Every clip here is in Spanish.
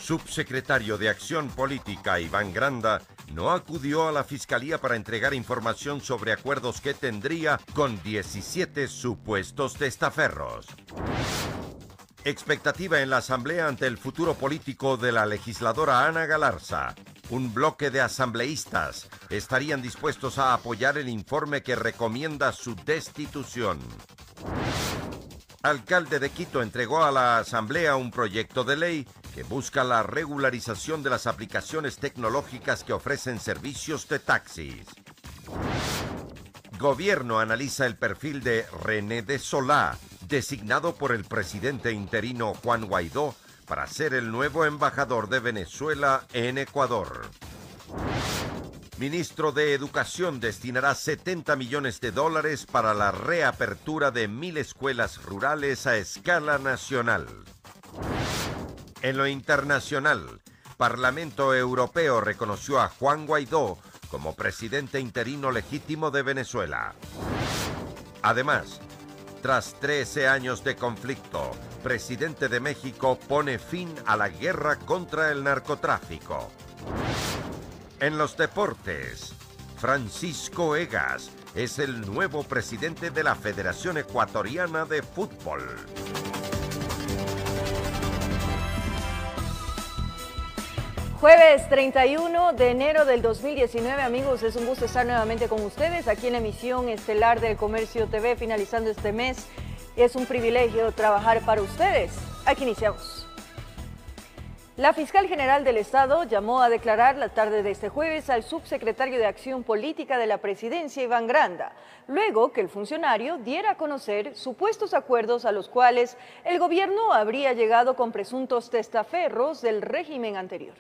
Subsecretario de Acción Política Iván Granda no acudió a la Fiscalía para entregar información sobre acuerdos que tendría con 17 supuestos testaferros. Expectativa en la Asamblea ante el futuro político de la legisladora Ana Galarza. Un bloque de asambleístas estarían dispuestos a apoyar el informe que recomienda su destitución. Alcalde de Quito entregó a la Asamblea un proyecto de ley que busca la regularización de las aplicaciones tecnológicas que ofrecen servicios de taxis. Gobierno analiza el perfil de René de Solá, designado por el presidente interino Juan Guaidó para ser el nuevo embajador de Venezuela en Ecuador. Ministro de Educación destinará $70 millones para la reapertura de 1000 escuelas rurales a escala nacional. En lo internacional, Parlamento Europeo reconoció a Juan Guaidó como presidente interino legítimo de Venezuela. Además, tras 13 años de conflicto, presidente de México pone fin a la guerra contra el narcotráfico. En los deportes, Francisco Egas es el nuevo presidente de la Federación Ecuatoriana de Fútbol. Jueves 31 de enero del 2019, amigos, es un gusto estar nuevamente con ustedes aquí en la emisión estelar del Comercio TV, finalizando este mes. Es un privilegio trabajar para ustedes. Aquí iniciamos. La fiscal general del Estado llamó a declarar la tarde de este jueves al subsecretario de Acción Política de la Presidencia, Iván Granda, luego que el funcionario diera a conocer supuestos acuerdos a los cuales el gobierno habría llegado con presuntos testaferros del régimen anterior.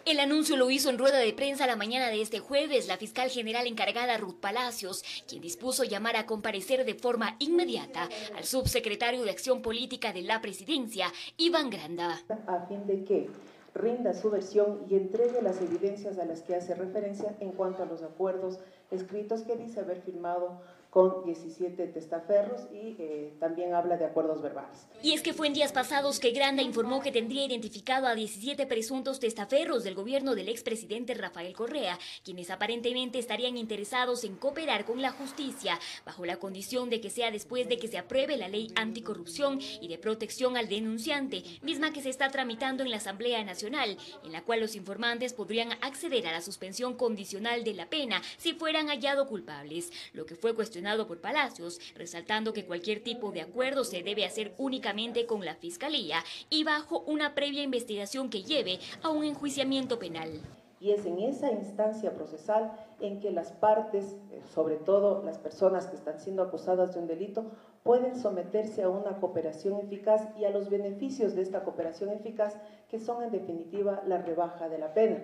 El anuncio lo hizo en rueda de prensa la mañana de este jueves la fiscal general encargada Ruth Palacios, quien dispuso llamar a comparecer de forma inmediata al subsecretario de Acción Política de la Presidencia, Iván Granda. A fin de que rinda su versión y entregue las evidencias a las que hace referencia en cuanto a los acuerdos escritos que dice haber firmado con 17 testaferros y también habla de acuerdos verbales. Y es que fue en días pasados que Granda informó que tendría identificado a 17 presuntos testaferros del gobierno del expresidente Rafael Correa, quienes aparentemente estarían interesados en cooperar con la justicia, bajo la condición de que sea después de que se apruebe la ley anticorrupción y de protección al denunciante, misma que se está tramitando en la Asamblea Nacional, en la cual los informantes podrían acceder a la suspensión condicional de la pena si fueran hallados culpables, lo que fue cuestionado por Palacios, resaltando que cualquier tipo de acuerdo se debe hacer únicamente con la Fiscalía y bajo una previa investigación que lleve a un enjuiciamiento penal. Y es en esa instancia procesal en que las partes, sobre todo las personas que están siendo acusadas de un delito, pueden someterse a una cooperación eficaz y a los beneficios de esta cooperación eficaz, que son en definitiva la rebaja de la pena.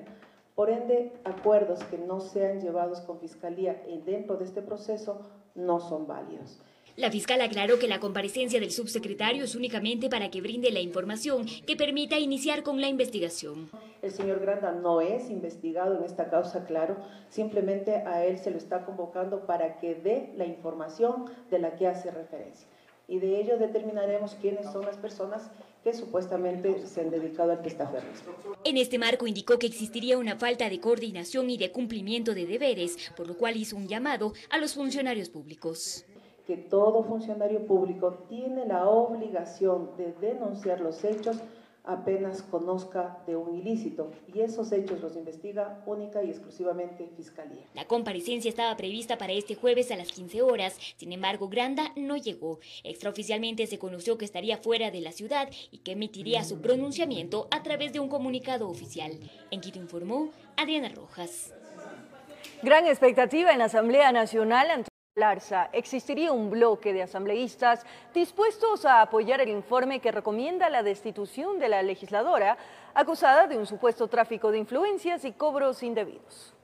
Por ende, acuerdos que no sean llevados con Fiscalía dentro de este proceso no son válidos. La fiscal aclaró que la comparecencia del subsecretario es únicamente para que brinde la información que permita iniciar con la investigación. El señor Granda no es investigado en esta causa, claro, simplemente a él se lo está convocando para que dé la información de la que hace referencia. Y de ello determinaremos quiénes son las personas que supuestamente se han dedicado al testaferrismo. En este marco indicó que existiría una falta de coordinación y de cumplimiento de deberes, por lo cual hizo un llamado a los funcionarios públicos. Que todo funcionario público tiene la obligación de denunciar los hechos apenas conozca de un ilícito, y esos hechos los investiga única y exclusivamente Fiscalía. La comparecencia estaba prevista para este jueves a las 15 horas, sin embargo Granda no llegó. Extraoficialmente se conoció que estaría fuera de la ciudad y que emitiría su pronunciamiento a través de un comunicado oficial. En Quito informó Adriana Rojas. Gran expectativa en la Asamblea Nacional ante Galarza. Existiría un bloque de asambleístas dispuestos a apoyar el informe que recomienda la destitución de la legisladora acusada de un supuesto tráfico de influencias y cobros indebidos.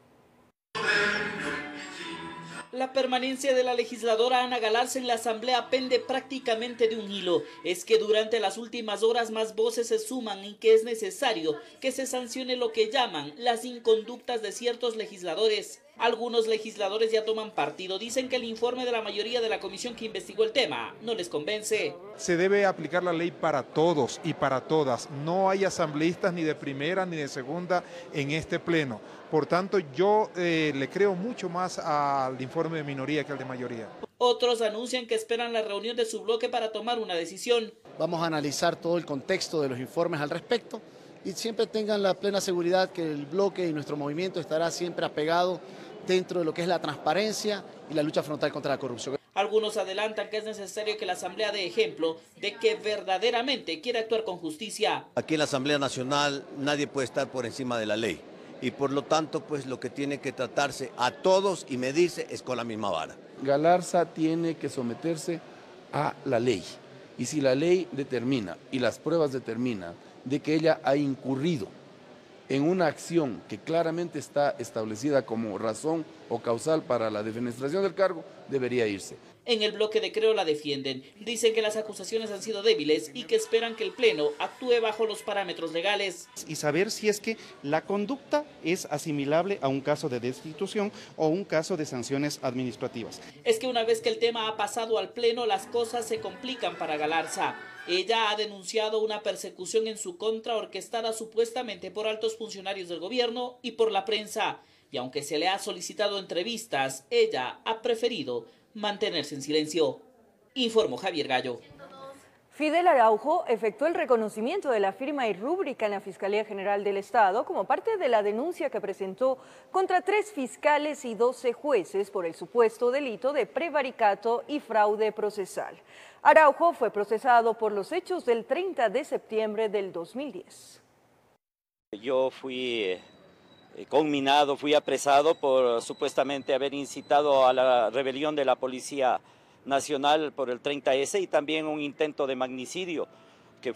La permanencia de la legisladora Ana Galarza en la asamblea pende prácticamente de un hilo. Es que durante las últimas horas más voces se suman en que es necesario que se sancione lo que llaman las inconductas de ciertos legisladores. Algunos legisladores ya toman partido. Dicen que el informe de la mayoría de la comisión que investigó el tema no les convence. Se debe aplicar la ley para todos y para todas. No hay asambleístas ni de primera ni de segunda en este pleno. Por tanto, yo le creo mucho más al informe de minoría que al de mayoría. Otros anuncian que esperan la reunión de su bloque para tomar una decisión. Vamos a analizar todo el contexto de los informes al respecto y siempre tengan la plena seguridad que el bloque y nuestro movimiento estará siempre apegado dentro de lo que es la transparencia y la lucha frontal contra la corrupción. Algunos adelantan que es necesario que la Asamblea dé ejemplo de que verdaderamente quiere actuar con justicia. Aquí en la Asamblea Nacional nadie puede estar por encima de la ley y por lo tanto pues lo que tiene que tratarse a todos y medirse es con la misma vara. Galarza tiene que someterse a la ley y si la ley determina y las pruebas determinan de que ella ha incurrido en una acción que claramente está establecida como razón o causal para la defenestración del cargo, debería irse. En el bloque de Creo la defienden. Dicen que las acusaciones han sido débiles y que esperan que el Pleno actúe bajo los parámetros legales. Y saber si es que la conducta es asimilable a un caso de destitución o un caso de sanciones administrativas. Es que una vez que el tema ha pasado al Pleno, las cosas se complican para Galarza. Ella ha denunciado una persecución en su contra orquestada supuestamente por altos funcionarios del gobierno y por la prensa. Y aunque se le ha solicitado entrevistas, ella ha preferido mantenerse en silencio. Informó Javier Gallo. Fidel Araujo efectuó el reconocimiento de la firma y rúbrica en la Fiscalía General del Estado como parte de la denuncia que presentó contra 3 fiscales y 12 jueces por el supuesto delito de prevaricato y fraude procesal. Araujo fue procesado por los hechos del 30 de septiembre del 2010. Yo fui conminado, fui apresado por supuestamente haber incitado a la rebelión de la Policía Nacional por el 30S y también un intento de magnicidio, que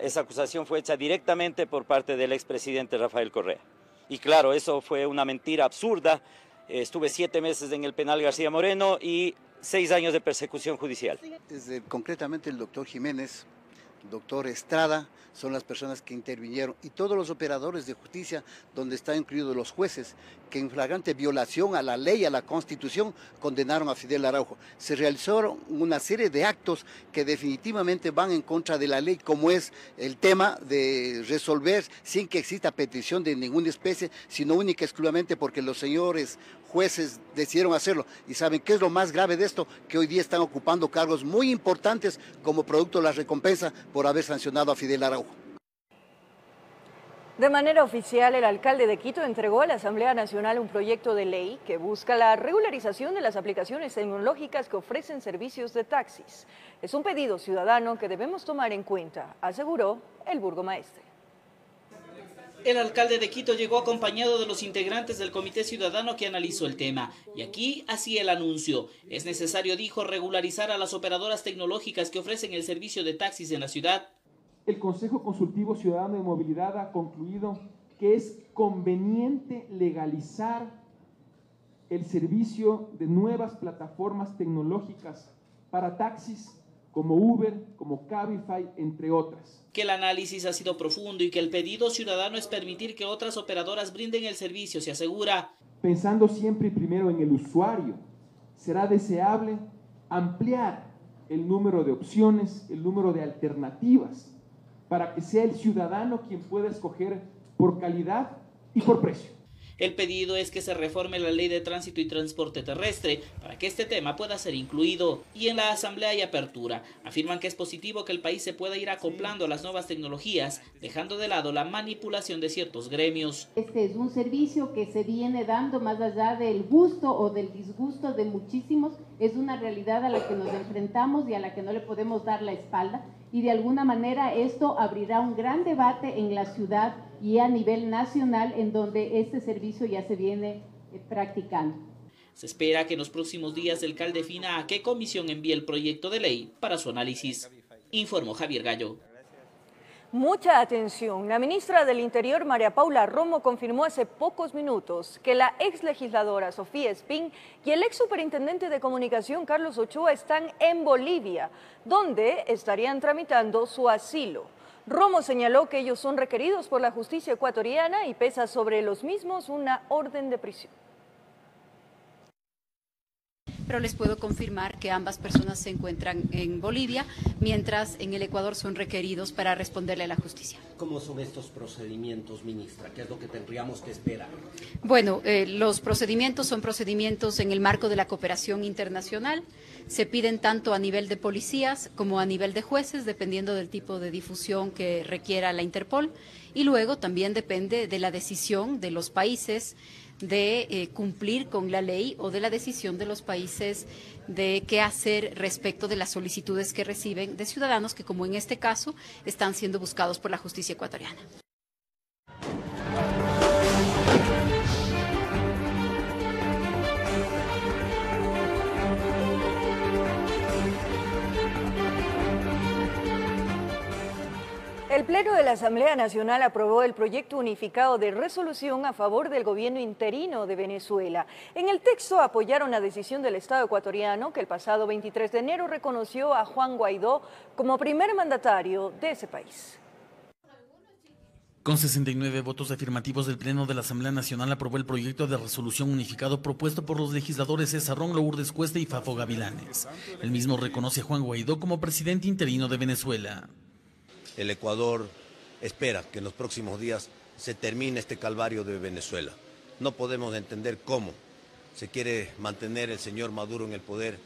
esa acusación fue hecha directamente por parte del expresidente Rafael Correa. Y claro, eso fue una mentira absurda. Estuve 7 meses en el penal García Moreno y 6 años de persecución judicial. Concretamente el doctor Jiménez, el doctor Estrada, son las personas que intervinieron y todos los operadores de justicia, donde están incluidos los jueces, que en flagrante violación a la ley, a la Constitución, condenaron a Fidel Araujo. Se realizaron una serie de actos que definitivamente van en contra de la ley, como es el tema de resolver sin que exista petición de ninguna especie, sino única y exclusivamente porque los señores jueces decidieron hacerlo. ¿Y saben qué es lo más grave de esto? Que hoy día están ocupando cargos muy importantes como producto de la recompensa por haber sancionado a Fidel Araujo. De manera oficial, el alcalde de Quito entregó a la Asamblea Nacional un proyecto de ley que busca la regularización de las aplicaciones tecnológicas que ofrecen servicios de taxis. Es un pedido ciudadano que debemos tomar en cuenta, aseguró el burgomaestre. El alcalde de Quito llegó acompañado de los integrantes del Comité Ciudadano que analizó el tema. Y aquí hacía el anuncio. Es necesario, dijo, regularizar a las operadoras tecnológicas que ofrecen el servicio de taxis en la ciudad. El Consejo Consultivo Ciudadano de Movilidad ha concluido que es conveniente legalizar el servicio de nuevas plataformas tecnológicas para taxis como Uber, como Cabify, entre otras. Que el análisis ha sido profundo y que el pedido ciudadano es permitir que otras operadoras brinden el servicio, se asegura. Pensando siempre y primero en el usuario, será deseable ampliar el número de opciones, el número de alternativas, para que sea el ciudadano quien pueda escoger por calidad y por precio. El pedido es que se reforme la Ley de Tránsito y Transporte Terrestre para que este tema pueda ser incluido. Y en la Asamblea hay apertura. Afirman que es positivo que el país se pueda ir acoplando a las nuevas tecnologías, dejando de lado la manipulación de ciertos gremios. Este es un servicio que se viene dando más allá del gusto o del disgusto de muchísimos. Es una realidad a la que nos enfrentamos y a la que no le podemos dar la espalda. Y de alguna manera esto abrirá un gran debate en la ciudad y a nivel nacional en donde este servicio ya se viene practicando. Se espera que en los próximos días el alcalde defina a qué comisión envíe el proyecto de ley para su análisis. Informó Javier Gallo. Mucha atención. La ministra del Interior, María Paula Romo, confirmó hace pocos minutos que la ex legisladora Sofía Espín y el ex superintendente de comunicación, Carlos Ochoa, están en Bolivia, donde estarían tramitando su asilo. Romo señaló que ellos son requeridos por la justicia ecuatoriana y pesa sobre los mismos una orden de prisión. pero les puedo confirmar que ambas personas se encuentran en Bolivia, mientras en el Ecuador son requeridos para responderle a la justicia. ¿Cómo son estos procedimientos, ministra? ¿Qué es lo que tendríamos que esperar? Bueno, los procedimientos son procedimientos en el marco de la cooperación internacional. Se piden tanto a nivel de policías como a nivel de jueces, dependiendo del tipo de difusión que requiera la Interpol. Y luego también depende de la decisión de los países de cumplir con la ley o de la decisión de los países de qué hacer respecto de las solicitudes que reciben de ciudadanos que, como en este caso, están siendo buscados por la justicia ecuatoriana. El Pleno de la Asamblea Nacional aprobó el proyecto unificado de resolución a favor del gobierno interino de Venezuela. En el texto apoyaron la decisión del Estado ecuatoriano que el pasado 23 de enero reconoció a Juan Guaidó como primer mandatario de ese país. Con 69 votos afirmativos, el Pleno de la Asamblea Nacional aprobó el proyecto de resolución unificado propuesto por los legisladores César Ron, Lourdes Cuesta y Fafo Gavilanes. El mismo reconoce a Juan Guaidó como presidente interino de Venezuela. El Ecuador espera que en los próximos días se termine este calvario de Venezuela. No podemos entender cómo se quiere mantener el señor Maduro en el poder,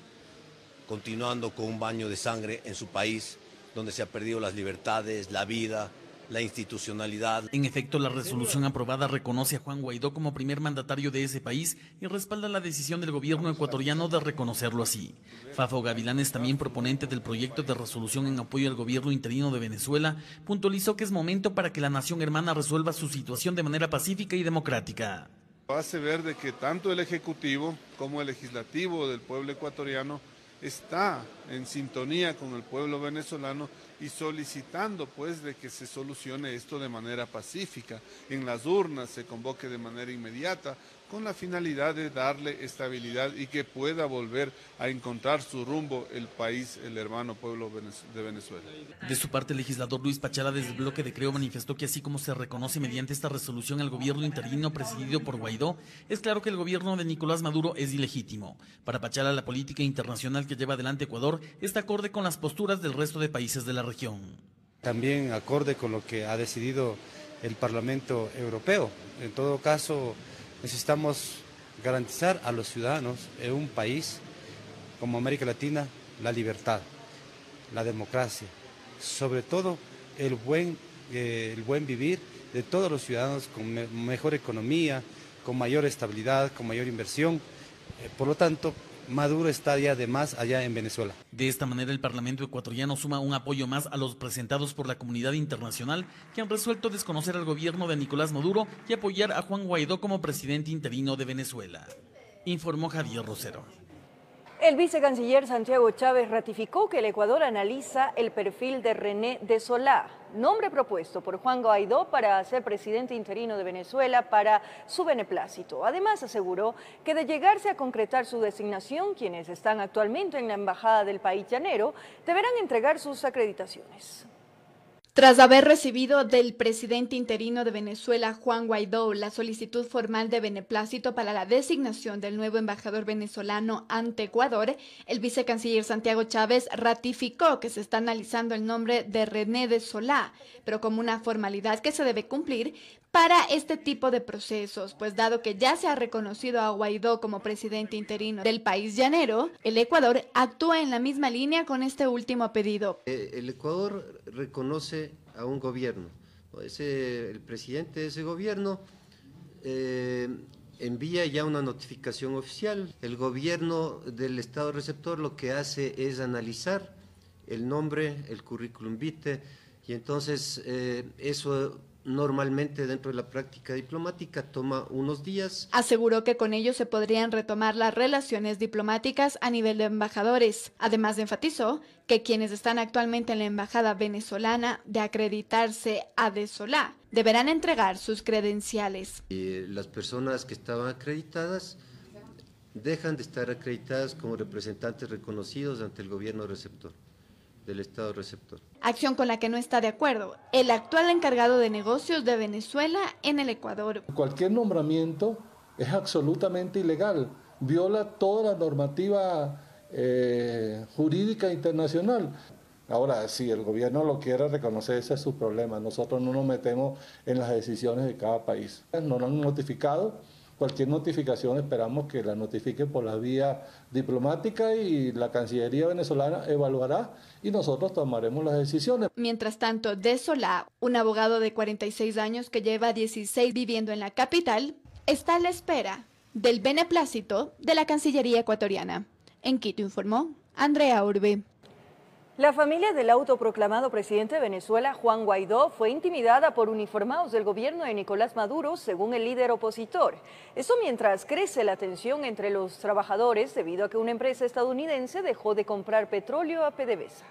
continuando con un baño de sangre en su país, donde se ha perdido las libertades, la vida, la institucionalidad. En efecto, la resolución aprobada reconoce a Juan Guaidó como primer mandatario de ese país y respalda la decisión del gobierno ecuatoriano de reconocerlo así. Fafo Gavilanes, también proponente del proyecto de resolución en apoyo al gobierno interino de Venezuela, puntualizó que es momento para que la nación hermana resuelva su situación de manera pacífica y democrática. Hace ver de que tanto el Ejecutivo como el Legislativo del pueblo ecuatoriano está en sintonía con el pueblo venezolano y solicitando pues de que se solucione esto de manera pacífica, en las urnas se convoque de manera inmediata con la finalidad de darle estabilidad y que pueda volver a encontrar su rumbo el país, el hermano pueblo de Venezuela. De su parte, el legislador Luis Pachala desde el bloque de Creo manifestó que así como se reconoce mediante esta resolución al gobierno interino presidido por Guaidó, es claro que el gobierno de Nicolás Maduro es ilegítimo. Para Pachala, la política internacional que lleva adelante Ecuador está acorde con las posturas del resto de países de la región. También acorde con lo que ha decidido el Parlamento Europeo. En todo caso, necesitamos garantizar a los ciudadanos en un país como América Latina la libertad, la democracia, sobre todo el buen vivir de todos los ciudadanos con mejor economía, con mayor estabilidad, con mayor inversión. Por lo tanto, Maduro está ya de más allá en Venezuela. De esta manera, el Parlamento ecuatoriano suma un apoyo más a los presentados por la comunidad internacional que han resuelto desconocer al gobierno de Nicolás Maduro y apoyar a Juan Guaidó como presidente interino de Venezuela. Informó Javier Rosero. El vicecanciller Santiago Chávez ratificó que el Ecuador analiza el perfil de René de Solá, nombre propuesto por Juan Guaidó para ser presidente interino de Venezuela para su beneplácito. Además, aseguró que de llegarse a concretar su designación, quienes están actualmente en la embajada del país llanero deberán entregar sus acreditaciones. Tras haber recibido del presidente interino de Venezuela, Juan Guaidó, la solicitud formal de beneplácito para la designación del nuevo embajador venezolano ante Ecuador, el vicecanciller Santiago Chávez ratificó que se está analizando el nombre de René de Solá, pero como una formalidad que se debe cumplir para este tipo de procesos, pues dado que ya se ha reconocido a Guaidó como presidente interino del país llanero, el Ecuador actúa en la misma línea con este último pedido. El Ecuador reconoce a un gobierno, el presidente de ese gobierno envía ya una notificación oficial. El gobierno del Estado receptor lo que hace es analizar el nombre, el currículum vitae, y entonces eso normalmente dentro de la práctica diplomática toma unos días. Aseguró que con ello se podrían retomar las relaciones diplomáticas a nivel de embajadores. Además, enfatizó que quienes están actualmente en la embajada venezolana de acreditarse a de Solá deberán entregar sus credenciales. Las personas que estaban acreditadas dejan de estar acreditadas como representantes reconocidos ante el gobierno receptor, del Estado receptor. Acción con la que no está de acuerdo el actual encargado de negocios de Venezuela en el Ecuador. Cualquier nombramiento es absolutamente ilegal viola toda la normativa jurídica internacional. Ahora, si el gobierno lo quiere reconocer, ese es su problema. Nosotros no nos metemos en las decisiones de cada país. No nos han notificado. Cualquier notificación esperamos que la notifique por la vía diplomática y la Cancillería venezolana evaluará y nosotros tomaremos las decisiones. Mientras tanto, de Solá, un abogado de 46 años que lleva 16 viviendo en la capital, está a la espera del beneplácito de la Cancillería ecuatoriana. En Quito informó Andrea Urbe. La familia del autoproclamado presidente de Venezuela, Juan Guaidó, fue intimidada por uniformados del gobierno de Nicolás Maduro, según el líder opositor. Eso mientras crece la tensión entre los trabajadores debido a que una empresa estadounidense dejó de comprar petróleo a PDVSA.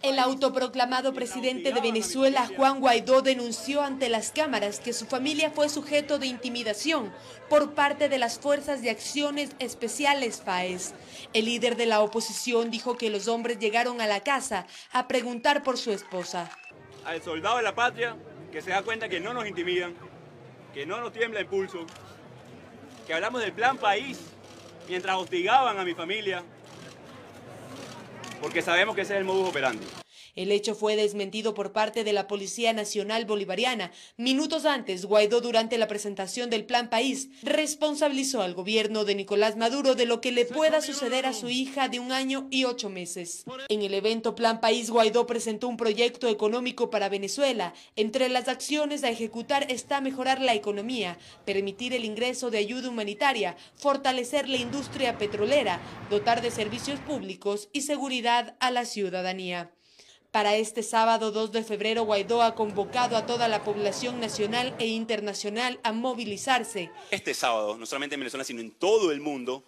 El autoproclamado presidente de Venezuela, Juan Guaidó, denunció ante las cámaras que su familia fue sujeto de intimidación por parte de las Fuerzas de Acciones Especiales FAES. El líder de la oposición dijo que los hombres llegaron a la casa a preguntar por su esposa. Al soldado de la patria que se da cuenta que no nos intimidan, que no nos tiembla el pulso, que hablamos del plan país mientras hostigaban a mi familia, porque sabemos que ese es el modus operandi. El hecho fue desmentido por parte de la Policía Nacional Bolivariana. Minutos antes, Guaidó, durante la presentación del Plan País, responsabilizó al gobierno de Nicolás Maduro de lo que le pueda suceder a su hija de 1 año y 8 meses. En el evento Plan País, Guaidó presentó un proyecto económico para Venezuela. Entre las acciones a ejecutar está mejorar la economía, permitir el ingreso de ayuda humanitaria, fortalecer la industria petrolera, dotar de servicios públicos y seguridad a la ciudadanía. Para este sábado 2 de febrero, Guaidó ha convocado a toda la población nacional e internacional a movilizarse. Este sábado, no solamente en Venezuela, sino en todo el mundo,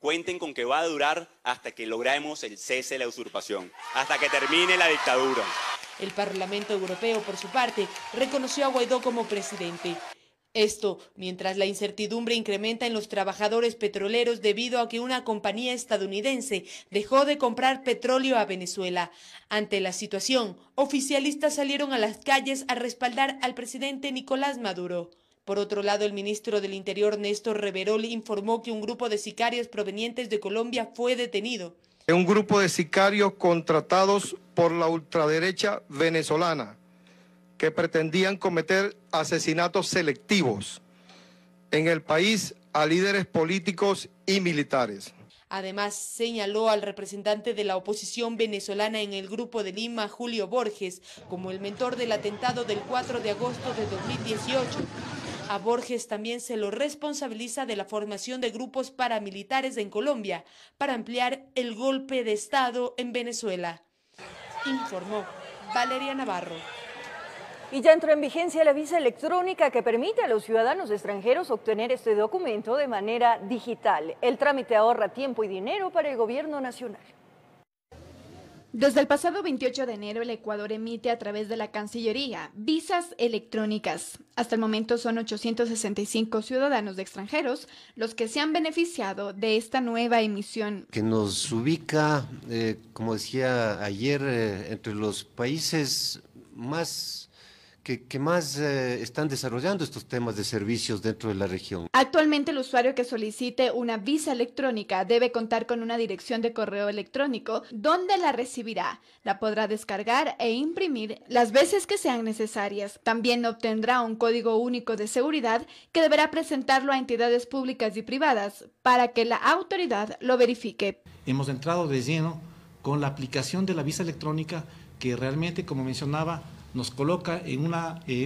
cuenten con que va a durar hasta que logremos el cese de la usurpación, hasta que termine la dictadura. El Parlamento Europeo, por su parte, reconoció a Guaidó como presidente. Esto mientras la incertidumbre incrementa en los trabajadores petroleros debido a que una compañía estadounidense dejó de comprar petróleo a Venezuela. Ante la situación, oficialistas salieron a las calles a respaldar al presidente Nicolás Maduro. Por otro lado, el ministro del Interior, Néstor Reverol, informó que un grupo de sicarios provenientes de Colombia fue detenido. Un grupo de sicarios contratados por la ultraderecha venezolana que pretendían cometer asesinatos selectivos en el país a líderes políticos y militares. Además, señaló al representante de la oposición venezolana en el Grupo de Lima, Julio Borges, como el mentor del atentado del 4 de agosto de 2018. A Borges también se lo responsabiliza de la formación de grupos paramilitares en Colombia para ampliar el golpe de Estado en Venezuela. Informó Valeria Navarro. Y ya entró en vigencia la visa electrónica que permite a los ciudadanos extranjeros obtener este documento de manera digital. El trámite ahorra tiempo y dinero para el gobierno nacional. Desde el pasado 28 de enero, el Ecuador emite a través de la Cancillería visas electrónicas. Hasta el momento son 865 ciudadanos extranjeros los que se han beneficiado de esta nueva emisión. Que nos ubica, como decía ayer, entre los países que más están desarrollando estos temas de servicios dentro de la región. Actualmente el usuario que solicite una visa electrónica debe contar con una dirección de correo electrónico donde la recibirá. La podrá descargar e imprimir las veces que sean necesarias. También obtendrá un código único de seguridad que deberá presentarlo a entidades públicas y privadas para que la autoridad lo verifique. Hemos entrado de lleno con la aplicación de la visa electrónica que realmente, como mencionaba, nos coloca en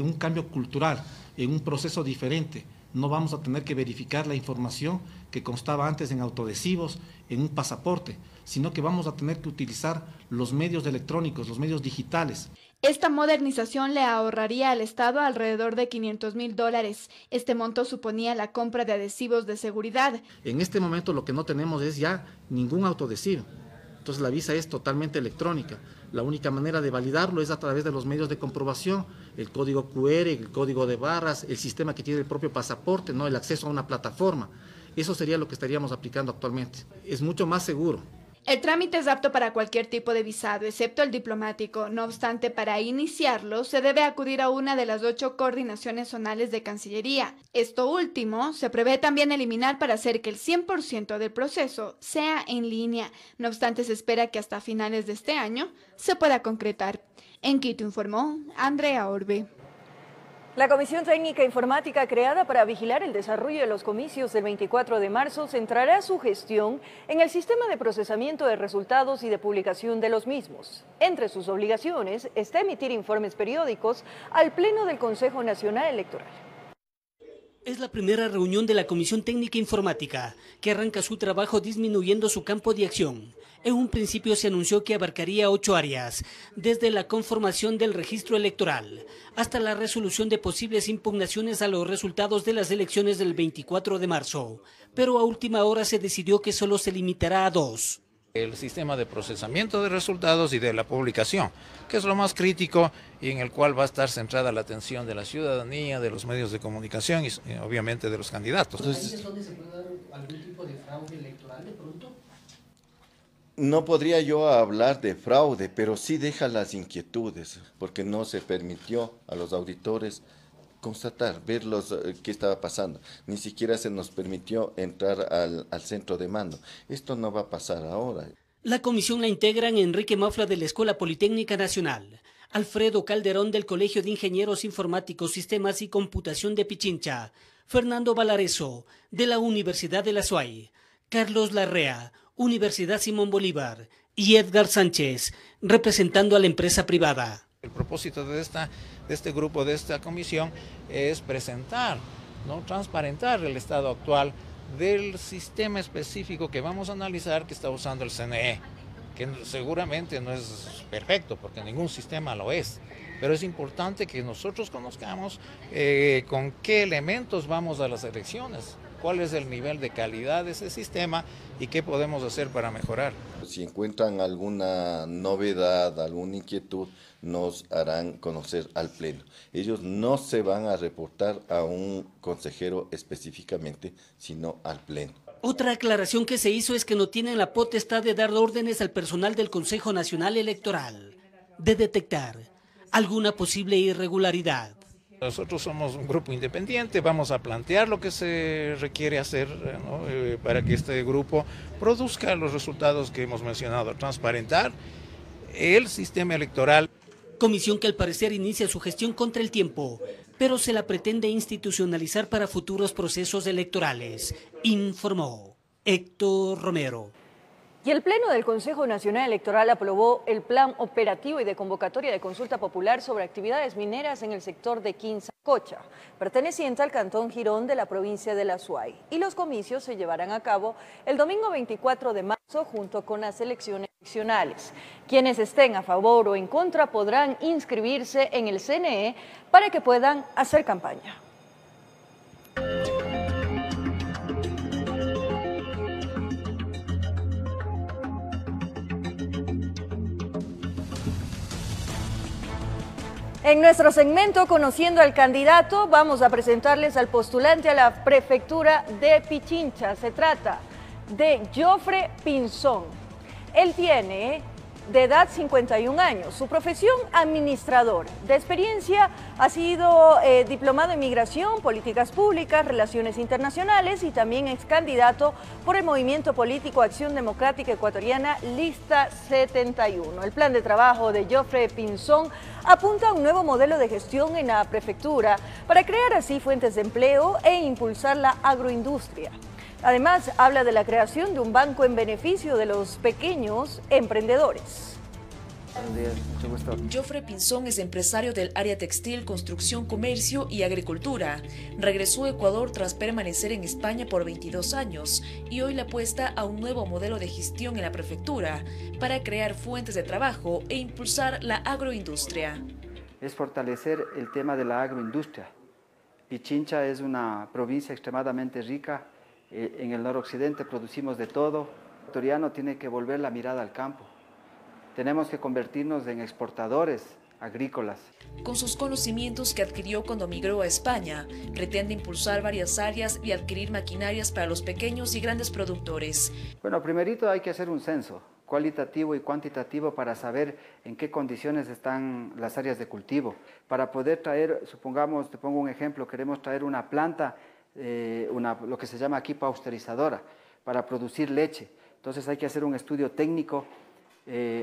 un cambio cultural, en un proceso diferente. No vamos a tener que verificar la información que constaba antes en autoadhesivos, en un pasaporte, sino que vamos a tener que utilizar los medios electrónicos, los medios digitales. Esta modernización le ahorraría al Estado alrededor de $500,000. Este monto suponía la compra de adhesivos de seguridad. En este momento lo que no tenemos es ya ningún autoadhesivo. Entonces la visa es totalmente electrónica. La única manera de validarlo es a través de los medios de comprobación, el código QR, el código de barras, el sistema que tiene el propio pasaporte, ¿no? El acceso a una plataforma. Eso sería lo que estaríamos aplicando actualmente. Es mucho más seguro. El trámite es apto para cualquier tipo de visado, excepto el diplomático. No obstante, para iniciarlo, se debe acudir a una de las 8 coordinaciones zonales de Cancillería. Esto último se prevé también eliminar para hacer que el 100% del proceso sea en línea. No obstante, se espera que hasta finales de este año se pueda concretar. En Quito informó Andrea Orbe. La Comisión Técnica Informática creada para vigilar el desarrollo de los comicios del 24 de marzo centrará su gestión en el sistema de procesamiento de resultados y de publicación de los mismos. Entre sus obligaciones está emitir informes periódicos al Pleno del Consejo Nacional Electoral. Es la primera reunión de la Comisión Técnica Informática, que arranca su trabajo disminuyendo su campo de acción. En un principio se anunció que abarcaría 8 áreas, desde la conformación del registro electoral hasta la resolución de posibles impugnaciones a los resultados de las elecciones del 24 de marzo. Pero a última hora se decidió que solo se limitará a 2. El sistema de procesamiento de resultados y de la publicación, que es lo más crítico y en el cual va a estar centrada la atención de la ciudadanía, de los medios de comunicación y obviamente de los candidatos. ¿Países donde se puede dar algún tipo de fraude electoral de pronto? No podría yo hablar de fraude, pero sí deja las inquietudes, porque no se permitió a los auditores constatar, ver qué estaba pasando. Ni siquiera se nos permitió entrar al centro de mando. Esto no va a pasar ahora. La comisión la integran Enrique Mafla de la Escuela Politécnica Nacional, Alfredo Calderón del Colegio de Ingenieros Informáticos, Sistemas y Computación de Pichincha, Fernando Valareso de la Universidad de la SUAY, Carlos Larrea, Universidad Simón Bolívar, y Edgar Sánchez, representando a la empresa privada. El propósito de este grupo, de esta comisión, es presentar, transparentar el estado actual del sistema específico que vamos a analizar que está usando el CNE, que seguramente no es perfecto, porque ningún sistema lo es, pero es importante que nosotros conozcamos con qué elementos vamos a las elecciones, cuál es el nivel de calidad de ese sistema y qué podemos hacer para mejorar. Si encuentran alguna novedad, alguna inquietud, nos harán conocer al Pleno. Ellos no se van a reportar a un consejero específicamente, sino al Pleno. Otra aclaración que se hizo es que no tienen la potestad de dar órdenes al personal del Consejo Nacional Electoral de detectar alguna posible irregularidad. Nosotros somos un grupo independiente, vamos a plantear lo que se requiere hacer para que este grupo produzca los resultados que hemos mencionado, transparentar el sistema electoral. Comisión que al parecer inicia su gestión contra el tiempo, pero se la pretende institucionalizar para futuros procesos electorales, informó Héctor Romero. Y el Pleno del Consejo Nacional Electoral aprobó el Plan Operativo y de Convocatoria de Consulta Popular sobre actividades mineras en el sector de Quinzacocha, perteneciente al Cantón Girón de la provincia de la SUAY. Y los comicios se llevarán a cabo el domingo 24 de marzo junto con las elecciones seccionales. Quienes estén a favor o en contra podrán inscribirse en el CNE para que puedan hacer campaña. En nuestro segmento Conociendo al Candidato vamos a presentarles al postulante a la prefectura de Pichincha. Se trata de Jofre Pinzón. Él tiene de edad 51 años, su profesión administrador, de experiencia ha sido diplomado en migración, políticas públicas, relaciones internacionales y también ex candidato por el movimiento político Acción Democrática Ecuatoriana Lista 71. El plan de trabajo de Jofre Pinzón apunta a un nuevo modelo de gestión en la prefectura para crear así fuentes de empleo e impulsar la agroindustria. Además, habla de la creación de un banco en beneficio de los pequeños emprendedores. Buenos días, mucho gusto. Jofre Pinzón es empresario del área textil, construcción, comercio y agricultura. Regresó a Ecuador tras permanecer en España por 22 años y hoy le apuesta a un nuevo modelo de gestión en la prefectura para crear fuentes de trabajo e impulsar la agroindustria. Es fortalecer el tema de la agroindustria. Pichincha es una provincia extremadamente rica. En el noroccidente producimos de todo. El ecuatoriano tiene que volver la mirada al campo. Tenemos que convertirnos en exportadores agrícolas. Con sus conocimientos que adquirió cuando migró a España, pretende impulsar varias áreas y adquirir maquinarias para los pequeños y grandes productores. Bueno, primerito hay que hacer un censo. cualitativo y cuantitativo para saber en qué condiciones están las áreas de cultivo. Para poder traer, supongamos, te pongo un ejemplo, queremos traer una planta, lo que se llama aquí pausterizadora, para producir leche. Entonces hay que hacer un estudio técnico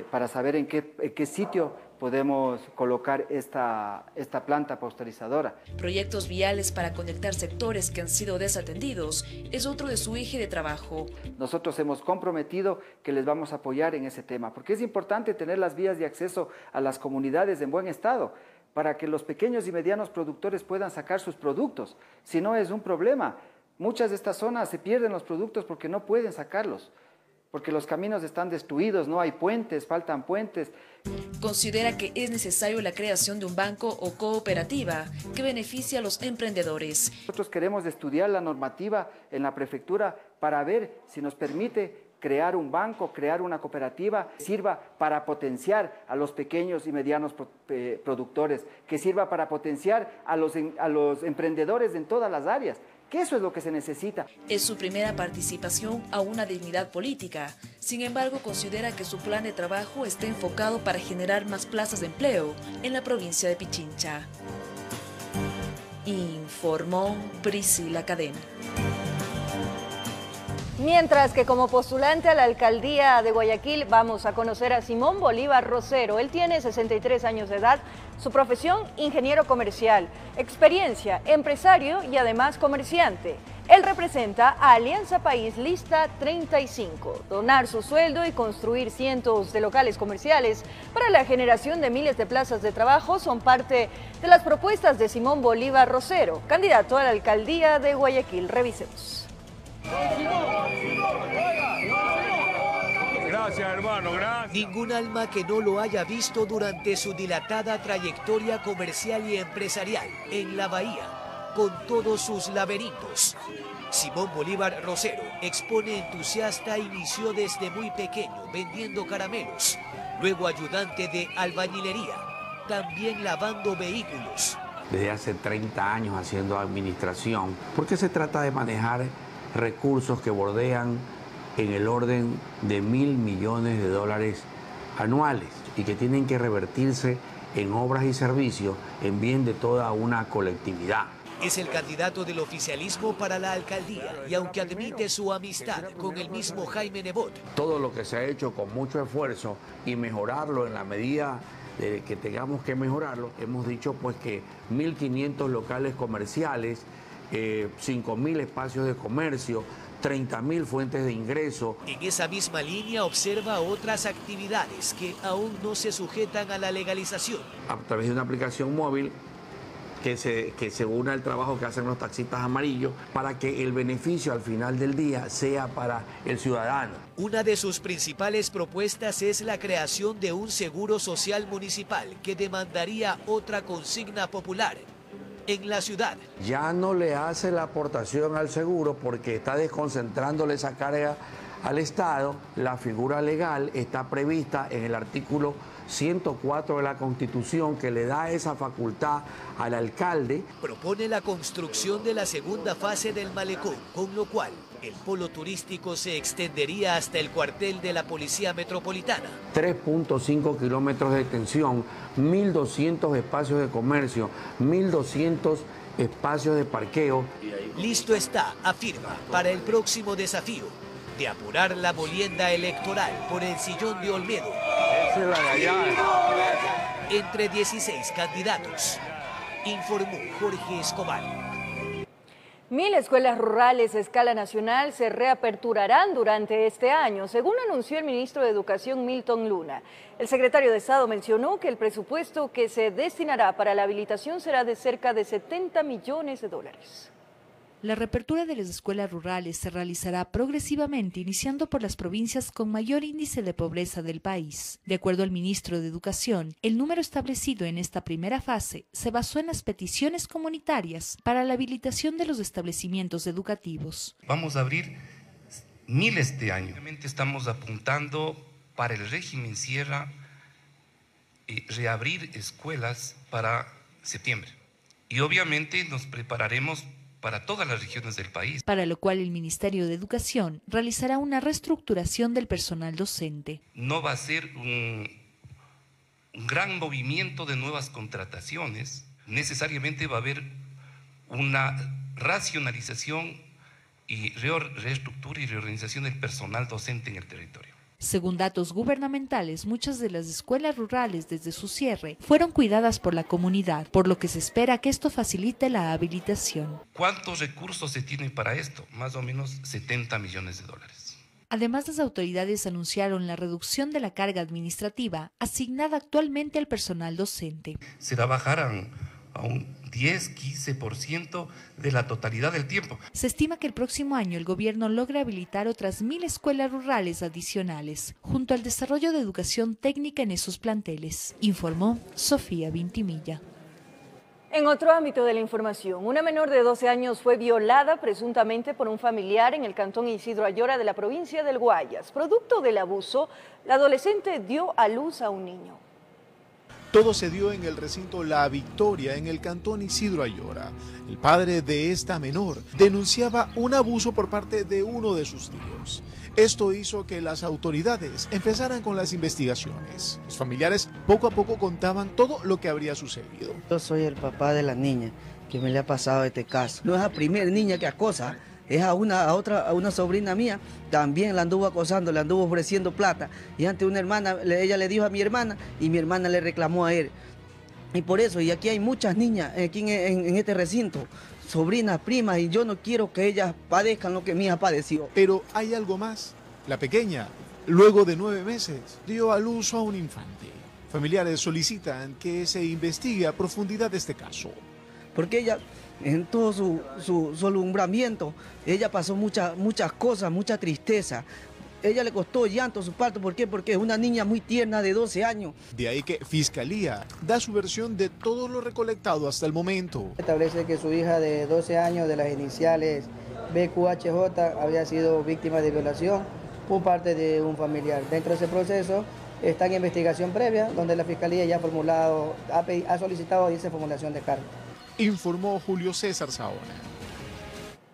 para saber en qué sitio podemos colocar esta planta pausterizadora. Proyectos viales para conectar sectores que han sido desatendidos es otro de su eje de trabajo. Nosotros hemos comprometido que les vamos a apoyar en ese tema, porque es importante tener las vías de acceso a las comunidades en buen estado, para que los pequeños y medianos productores puedan sacar sus productos. Si no, es un problema. Muchas de estas zonas se pierden los productos porque no pueden sacarlos, porque los caminos están destruidos, no hay puentes, faltan puentes. Considera que es necesario la creación de un banco o cooperativa que beneficie a los emprendedores. Nosotros queremos estudiar la normativa en la prefectura para ver si nos permite crear un banco, crear una cooperativa que sirva para potenciar a los pequeños y medianos productores, que sirva para potenciar a los emprendedores en todas las áreas, que eso es lo que se necesita. Es su primera participación a una dignidad política. Sin embargo, considera que su plan de trabajo está enfocado para generar más plazas de empleo en la provincia de Pichincha. Informó Priscila Cadena. Mientras que como postulante a la alcaldía de Guayaquil vamos a conocer a Simón Bolívar Rosero. Él tiene 63 años de edad, su profesión ingeniero comercial, experiencia empresario y además comerciante. Él representa a Alianza País Lista 35, donar su sueldo y construir cientos de locales comerciales para la generación de miles de plazas de trabajo son parte de las propuestas de Simón Bolívar Rosero, candidato a la alcaldía de Guayaquil. Revisemos. Gracias, hermano, gracias. Ningún alma que no lo haya visto durante su dilatada trayectoria comercial y empresarial en la bahía, con todos sus laberintos. Simón Bolívar Rosero, expone entusiasta, inició desde muy pequeño vendiendo caramelos, luego ayudante de albañilería, también lavando vehículos. Desde hace 30 años haciendo administración, porque se trata de manejar recursos que bordean en el orden de $1.000 millones anuales y que tienen que revertirse en obras y servicios en bien de toda una colectividad. Es el candidato del oficialismo para la alcaldía y aunque admite su amistad con el mismo Jaime Nebot. Todo lo que se ha hecho con mucho esfuerzo y mejorarlo en la medida de que tengamos que mejorarlo, hemos dicho pues que 1.500 locales comerciales, 5.000 espacios de comercio, 30.000 fuentes de ingreso. En esa misma línea observa otras actividades que aún no se sujetan a la legalización. A través de una aplicación móvil que se una al trabajo que hacen los taxistas amarillos para que el beneficio al final del día sea para el ciudadano. Una de sus principales propuestas es la creación de un seguro social municipal que demandaría otra consigna popular en la ciudad. Ya no le hace la aportación al seguro porque está desconcentrándole esa carga al Estado. La figura legal está prevista en el artículo 104 de la Constitución que le da esa facultad al alcalde. Propone la construcción de la segunda fase del malecón, con lo cual el polo turístico se extendería hasta el cuartel de la Policía Metropolitana. 3.5 kilómetros de extensión, 1.200 espacios de comercio, 1.200 espacios de parqueo. Listo está, afirma, para el próximo desafío de apurar la molienda electoral por el sillón de Olmedo. Esa es la de allá. Entre 16 candidatos, informó Jorge Escobar. 1000 escuelas rurales a escala nacional se reaperturarán durante este año, según anunció el ministro de Educación Milton Luna. El secretario de Estado mencionó que el presupuesto que se destinará para la habilitación será de cerca de $70 millones. La reapertura de las escuelas rurales se realizará progresivamente, iniciando por las provincias con mayor índice de pobreza del país. De acuerdo al ministro de Educación, el número establecido en esta primera fase se basó en las peticiones comunitarias para la habilitación de los establecimientos educativos. Vamos a abrir 1000 este año. Realmente estamos apuntando para el régimen sierra reabrir escuelas para septiembre. Y obviamente nos prepararemos para todas las regiones del país. Para lo cual el Ministerio de Educación realizará una reestructuración del personal docente. No va a ser un gran movimiento de nuevas contrataciones, necesariamente va a haber una racionalización y reestructura y reorganización del personal docente en el territorio. Según datos gubernamentales, muchas de las escuelas rurales desde su cierre fueron cuidadas por la comunidad, por lo que se espera que esto facilite la habilitación. ¿Cuántos recursos se tienen para esto? Más o menos 70 millones de dólares. Además, las autoridades anunciaron la reducción de la carga administrativa asignada actualmente al personal docente. Se va a bajar a un 10-15% de la totalidad del tiempo. Se estima que el próximo año el gobierno logre habilitar otras 1000 escuelas rurales adicionales, junto al desarrollo de educación técnica en esos planteles, informó Sofía Vintimilla. En otro ámbito de la información, una menor de 12 años fue violada presuntamente por un familiar en el cantón Isidro Ayora de la provincia del Guayas. Producto del abuso, la adolescente dio a luz a un niño. Todo se dio en el recinto La Victoria, en el cantón Isidro Ayora. El padre de esta menor denunciaba un abuso por parte de uno de sus tíos. Esto hizo que las autoridades empezaran con las investigaciones. Los familiares poco a poco contaban todo lo que habría sucedido. Yo soy el papá de la niña que me le ha pasado este caso. No es la primera niña que acosa. Es a una sobrina mía, también la anduvo acosando, le anduvo ofreciendo plata. Y antes una hermana, ella le dijo a mi hermana y mi hermana le reclamó a él. Y por eso, y aquí hay muchas niñas aquí en este recinto, sobrinas, primas, y yo no quiero que ellas padezcan lo que mi hija padeció. Pero hay algo más. La pequeña, luego de 9 meses, dio a luz a un infante. Familiares solicitan que se investigue a profundidad este caso. Porque ella, en todo su alumbramiento, ella pasó muchas cosas, mucha tristeza. Ella le costó llanto su parto. ¿Por qué? Porque es una niña muy tierna de 12 años. De ahí que Fiscalía da su versión de todo lo recolectado hasta el momento. Establece que su hija de 12 años, de las iniciales BQHJ, había sido víctima de violación por parte de un familiar. Dentro de ese proceso está en investigación previa, donde la Fiscalía ya ha solicitado esa formulación de cargo. Informó Julio César Saona.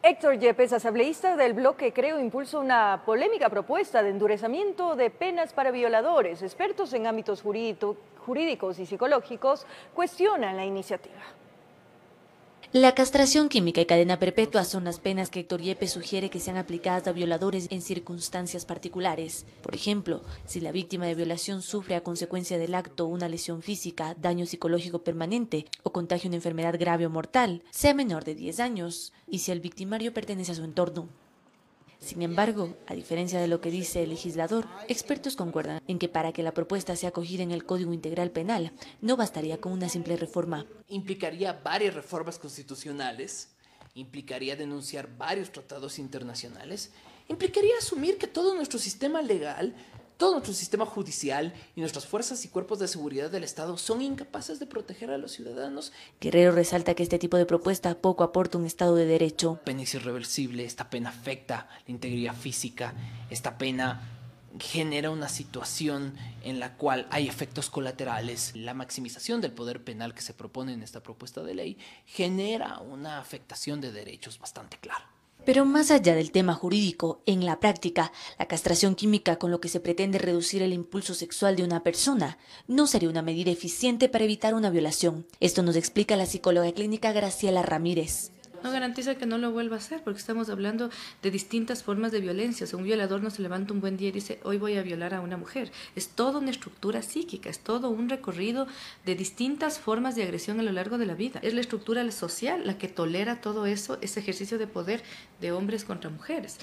Héctor Yepes, asambleísta del bloque Creo, impulsa una polémica propuesta de endurecimiento de penas para violadores. Expertos en ámbitos jurídicos y psicológicos cuestionan la iniciativa. La castración química y cadena perpetua son las penas que Héctor Yepes sugiere que sean aplicadas a violadores en circunstancias particulares. Por ejemplo, si la víctima de violación sufre a consecuencia del acto una lesión física, daño psicológico permanente o contagio de una enfermedad grave o mortal, sea menor de 10 años, y si el victimario pertenece a su entorno. Sin embargo, a diferencia de lo que dice el legislador, expertos concuerdan en que para que la propuesta sea acogida en el Código Integral Penal, no bastaría con una simple reforma. Implicaría varias reformas constitucionales, implicaría denunciar varios tratados internacionales, implicaría asumir que todo nuestro sistema legal, todo nuestro sistema judicial y nuestras fuerzas y cuerpos de seguridad del Estado son incapaces de proteger a los ciudadanos. Guerrero resalta que este tipo de propuesta poco aporta un Estado de Derecho. Pena es irreversible, esta pena afecta la integridad física, esta pena genera una situación en la cual hay efectos colaterales. La maximización del poder penal que se propone en esta propuesta de ley genera una afectación de derechos bastante clara. Pero más allá del tema jurídico, en la práctica, la castración química con lo que se pretende reducir el impulso sexual de una persona no sería una medida eficiente para evitar una violación. Esto nos explica la psicóloga clínica Graciela Ramírez. No garantiza que no lo vuelva a hacer, porque estamos hablando de distintas formas de violencia. O sea, un violador no se levanta un buen día y dice, hoy voy a violar a una mujer. Es toda una estructura psíquica, es todo un recorrido de distintas formas de agresión a lo largo de la vida. Es la estructura social la que tolera todo eso, ese ejercicio de poder de hombres contra mujeres.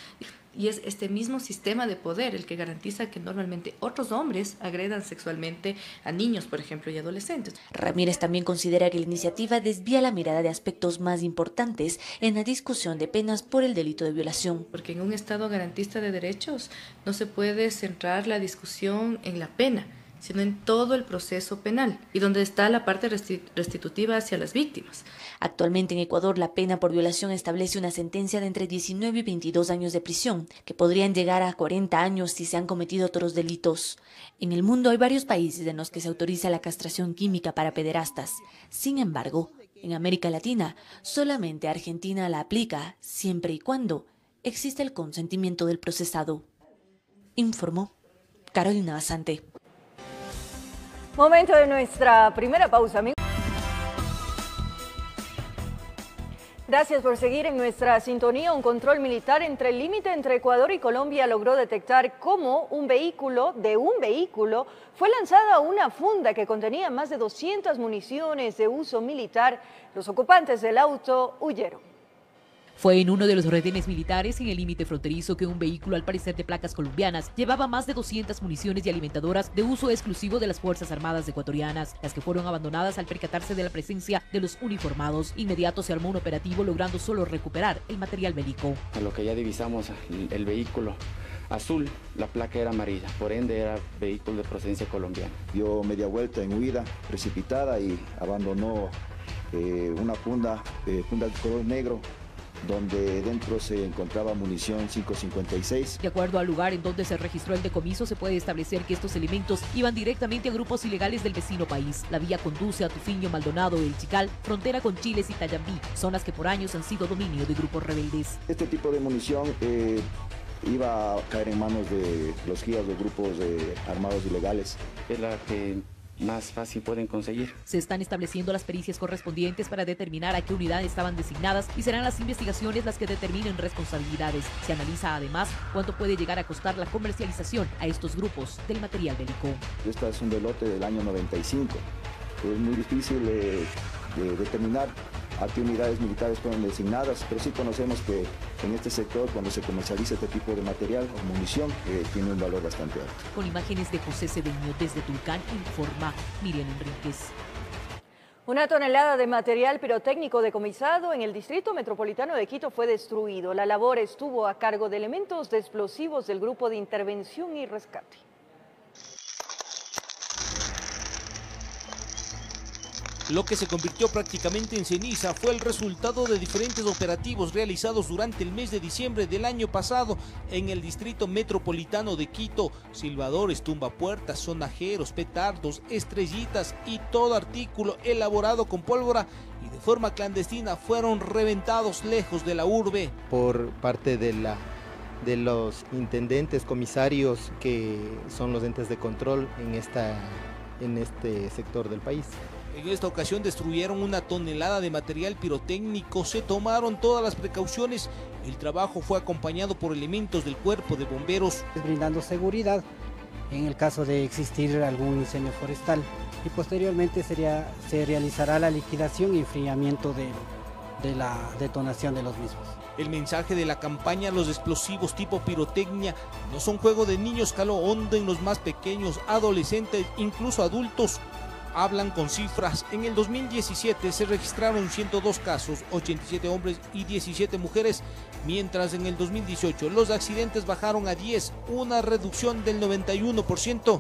Y es este mismo sistema de poder el que garantiza que normalmente otros hombres agredan sexualmente a niños, por ejemplo, y adolescentes. Ramírez también considera que la iniciativa desvía la mirada de aspectos más importantes en la discusión de penas por el delito de violación. Porque en un Estado garantista de derechos no se puede centrar la discusión en la pena, sino en todo el proceso penal y donde está la parte restitutiva hacia las víctimas. Actualmente en Ecuador la pena por violación establece una sentencia de entre 19 y 22 años de prisión, que podrían llegar a 40 años si se han cometido otros delitos. En el mundo hay varios países en los que se autoriza la castración química para pederastas. Sin embargo, En América Latina, solamente Argentina la aplica siempre y cuando existe el consentimiento del procesado. Informó Carolina Basante. Momento de nuestra primera pausa, amigos. Gracias por seguir en nuestra sintonía. Un control militar entre el límite entre Ecuador y Colombia logró detectar cómo un vehículo fue lanzado a una funda que contenía más de 200 municiones de uso militar. Los ocupantes del auto huyeron. Fue en uno de los retenes militares en el límite fronterizo que un vehículo, al parecer de placas colombianas, llevaba más de 200 municiones y alimentadoras de uso exclusivo de las Fuerzas Armadas ecuatorianas, las que fueron abandonadas al percatarse de la presencia de los uniformados. Inmediato se armó un operativo logrando solo recuperar el material bélico. A lo que ya divisamos el vehículo azul, la placa era amarilla, por ende era vehículo de procedencia colombiana. Dio media vuelta en huida precipitada y abandonó una funda de color negro, donde dentro se encontraba munición 5.56. De acuerdo al lugar en donde se registró el decomiso, se puede establecer que estos elementos iban directamente a grupos ilegales del vecino país. La vía conduce a Tufiño, Maldonado, El Chical, frontera con Chiles y Tayambí, zonas que por años han sido dominio de grupos rebeldes. Este tipo de munición iba a caer en manos de los guías de grupos armados ilegales. Es la que más fácil pueden conseguir. Se están estableciendo las pericias correspondientes para determinar a qué unidades estaban designadas y serán las investigaciones las que determinen responsabilidades. Se analiza además cuánto puede llegar a costar la comercialización a estos grupos del material bélico. Este es un lote del año 95. Es muy difícil de determinar a qué unidades militares fueron designadas, pero sí conocemos que en este sector, cuando se comercializa este tipo de material o munición, tiene un valor bastante alto. Con imágenes de José Cedeño desde Tulcán, informa Miriam Enríquez. 1 tonelada de material pirotécnico decomisado en el Distrito Metropolitano de Quito fue destruido. La labor estuvo a cargo de elementos de explosivos del Grupo de Intervención y Rescate. Lo que se convirtió prácticamente en ceniza fue el resultado de diferentes operativos realizados durante el mes de diciembre del año pasado en el Distrito Metropolitano de Quito. Silbadores, tumbapuertas, sonajeros, petardos, estrellitas y todo artículo elaborado con pólvora y de forma clandestina fueron reventados lejos de la urbe. Por parte de los intendentes, comisarios, que son los entes de control en este sector del país. En esta ocasión destruyeron 1 tonelada de material pirotécnico, se tomaron todas las precauciones. El trabajo fue acompañado por elementos del Cuerpo de Bomberos. Brindando seguridad en el caso de existir algún incendio forestal y posteriormente se realizará la liquidación y enfriamiento de la detonación de los mismos. El mensaje de la campaña "Los explosivos tipo pirotecnia no son juego de niños" caló hondo en los más pequeños, adolescentes, incluso adultos. Hablan con cifras. En el 2017 se registraron 102 casos, 87 hombres y 17 mujeres, mientras en el 2018 los accidentes bajaron a 10, una reducción del 91%.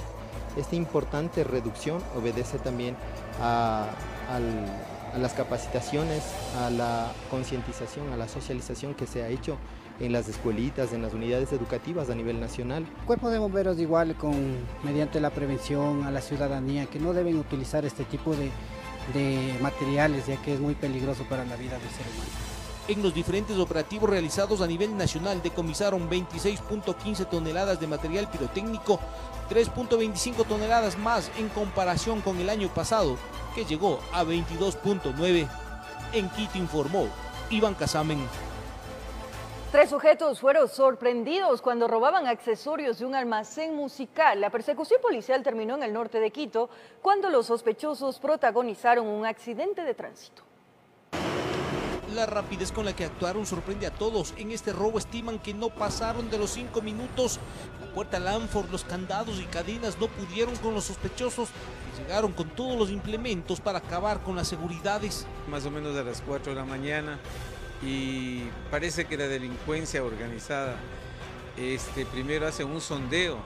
Esta importante reducción obedece también a las capacitaciones, a la concientización, a la socialización que se ha hecho en las escuelitas, en las unidades educativas a nivel nacional. El Cuerpo de Bomberos igual mediante la prevención a la ciudadanía que no deben utilizar este tipo de materiales, ya que es muy peligroso para la vida del ser humano. En los diferentes operativos realizados a nivel nacional decomisaron 26.15 toneladas de material pirotécnico, 3.25 toneladas más en comparación con el año pasado, que llegó a 22.9. En Quito informó Iván Casamen. 3 sujetos fueron sorprendidos cuando robaban accesorios de un almacén musical. La persecución policial terminó en el norte de Quito cuando los sospechosos protagonizaron un accidente de tránsito. La rapidez con la que actuaron sorprende a todos. En este robo estiman que no pasaron de los 5 minutos. La puerta Lanford, los candados y cadenas no pudieron con los sospechosos, que llegaron con todos los implementos para acabar con las seguridades. Más o menos a las 4 de la mañana. Y parece que la delincuencia organizada primero hace un sondeo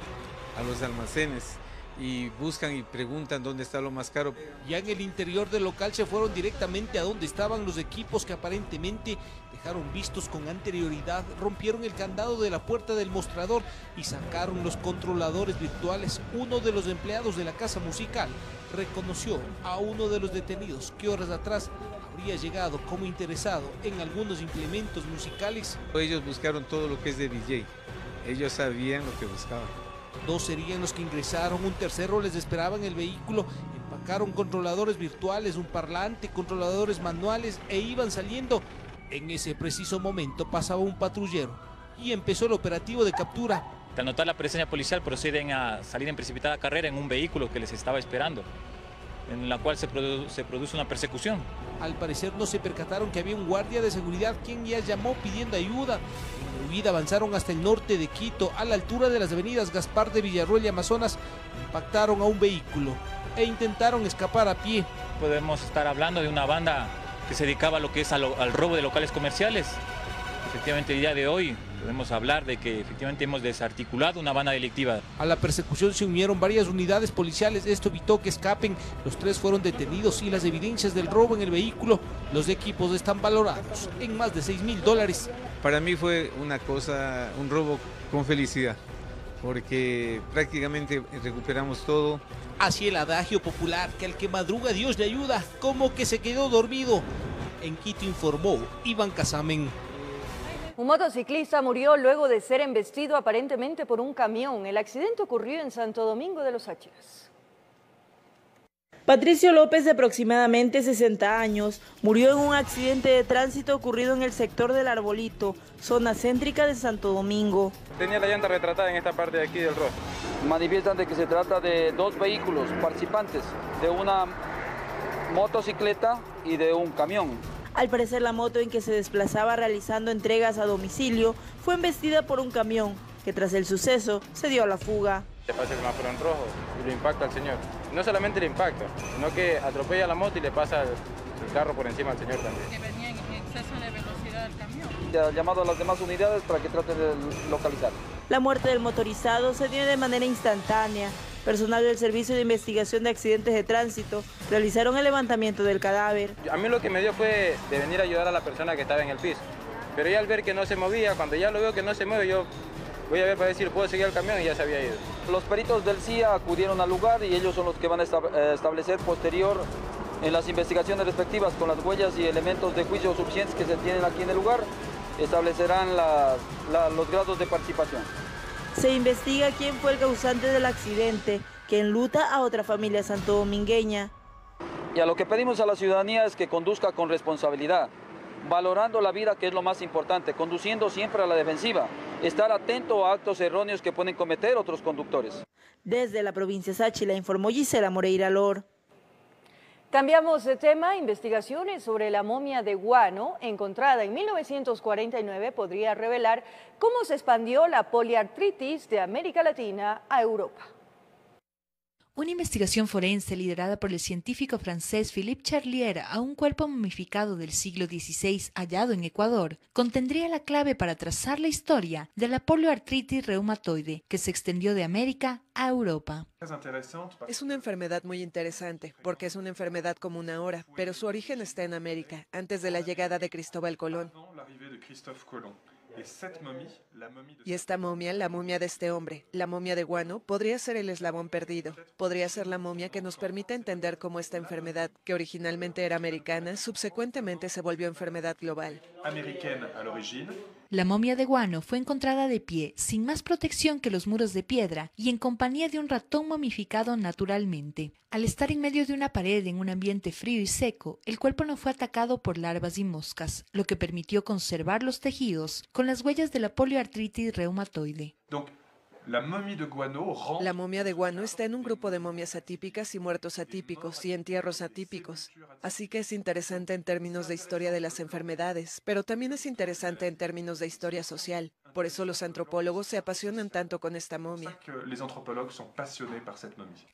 a los almacenes y buscan y preguntan dónde está lo más caro. Ya en el interior del local se fueron directamente a donde estaban los equipos que aparentemente dejaron dejaron vistos con anterioridad, rompieron el candado de la puerta del mostrador y sacaron los controladores virtuales. Uno de los empleados de la casa musical reconoció a uno de los detenidos que horas atrás habría llegado como interesado en algunos implementos musicales. Ellos buscaron todo lo que es de DJ, ellos sabían lo que buscaban. 2 serían los que ingresaron, un tercero les esperaba en el vehículo. Empacaron controladores virtuales, un parlante, controladores manuales e iban saliendo. En ese preciso momento pasaba un patrullero y empezó el operativo de captura. Al notar la presencia policial proceden a salir en precipitada carrera en un vehículo que les estaba esperando, en la cual se produce una persecución. Al parecer no se percataron que había un guardia de seguridad quien ya llamó pidiendo ayuda. En la huida avanzaron hasta el norte de Quito, a la altura de las avenidas Gaspar de Villarroel y Amazonas, impactaron a un vehículo e intentaron escapar a pie. Podemos estar hablando de una banda que se dedicaba a lo que es al robo de locales comerciales. Efectivamente, el día de hoy podemos hablar de que efectivamente hemos desarticulado una banda delictiva. A la persecución se unieron varias unidades policiales, esto evitó que escapen. Los 3 fueron detenidos y las evidencias del robo en el vehículo, los equipos están valorados en más de $6.000. Para mí fue una cosa, un robo con felicidad, porque prácticamente recuperamos todo. Así el adagio popular, que al que madruga Dios le ayuda, como que se quedó dormido. En Quito informó Iván Casamen. Un motociclista murió luego de ser embestido aparentemente por un camión. El accidente ocurrió en Santo Domingo de los Áchilas. Patricio López, de aproximadamente 60 años, murió en un accidente de tránsito ocurrido en el sector del Arbolito, zona céntrica de Santo Domingo. Tenía la llanta retratada en esta parte de aquí del rostro. Manifiestan de que se trata de 2 vehículos participantes, de una motocicleta y de un camión. Al parecer, la moto en que se desplazaba realizando entregas a domicilio fue embestida por un camión, que tras el suceso se dio a la fuga. Le pasa el semáforo en rojo y lo impacta al señor. No solamente le impacta, sino que atropella la moto y le pasa el carro por encima al señor también. Que venía en exceso de velocidad el camión. Ya ha llamado a las demás unidades para que traten de localizar. La muerte del motorizado se dio de manera instantánea. Personal del Servicio de Investigación de Accidentes de Tránsito realizaron el levantamiento del cadáver. A mí lo que me dio fue de venir a ayudar a la persona que estaba en el piso. Pero ya al ver que no se movía, cuando ya lo veo que no se mueve, yo voy a ver para decir, ¿puedo seguir el camión? Y ya se había ido. Los peritos del CIA acudieron al lugar y ellos son los que van a establecer posterior en las investigaciones respectivas con las huellas y elementos de juicio suficientes que se tienen aquí en el lugar, establecerán los grados de participación. Se investiga quién fue el causante del accidente, que enluta a otra familia santodomingueña. Y a lo que pedimos a la ciudadanía es que conduzca con responsabilidad, valorando la vida, que es lo más importante, conduciendo siempre a la defensiva, estar atento a actos erróneos que pueden cometer otros conductores. Desde la provincia de Sáchila informó Gisela Moreira Lor. Cambiamos de tema. Investigaciones sobre la momia de guano encontrada en 1949 podría revelar cómo se expandió la poliartritis de América Latina a Europa. Una investigación forense liderada por el científico francés Philippe Charlier a un cuerpo momificado del siglo XVI hallado en Ecuador contendría la clave para trazar la historia de la poliartritis reumatoide que se extendió de América a Europa. Es una enfermedad muy interesante porque es una enfermedad común ahora, pero su origen está en América, antes de la llegada de Cristóbal Colón. Y esta momia, la momia de este hombre, la momia de guano, podría ser el eslabón perdido. Podría ser la momia que nos permite entender cómo esta enfermedad, que originalmente era americana, subsecuentemente se volvió enfermedad global. La momia de guano fue encontrada de pie, sin más protección que los muros de piedra y en compañía de un ratón momificado naturalmente. Al estar en medio de una pared en un ambiente frío y seco, el cuerpo no fue atacado por larvas y moscas, lo que permitió conservar los tejidos con las huellas de la poliartritis reumatoide. La momia de guano está en un grupo de momias atípicas y muertos atípicos y entierros atípicos. Así que es interesante en términos de historia de las enfermedades, pero también es interesante en términos de historia social. Por eso los antropólogos se apasionan tanto con esta momia.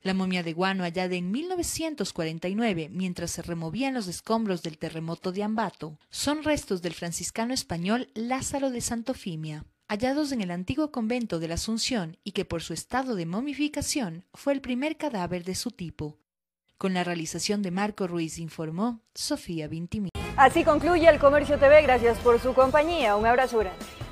La momia de guano hallada en 1949, mientras se removían los escombros del terremoto de Ambato, son restos del franciscano español Lázaro de Santofimia, hallados en el antiguo convento de la Asunción y que por su estado de momificación fue el primer cadáver de su tipo. Con la realización de Marco Ruiz informó Sofía Vintimilla. Así concluye El Comercio TV. Gracias por su compañía. Un abrazo grande.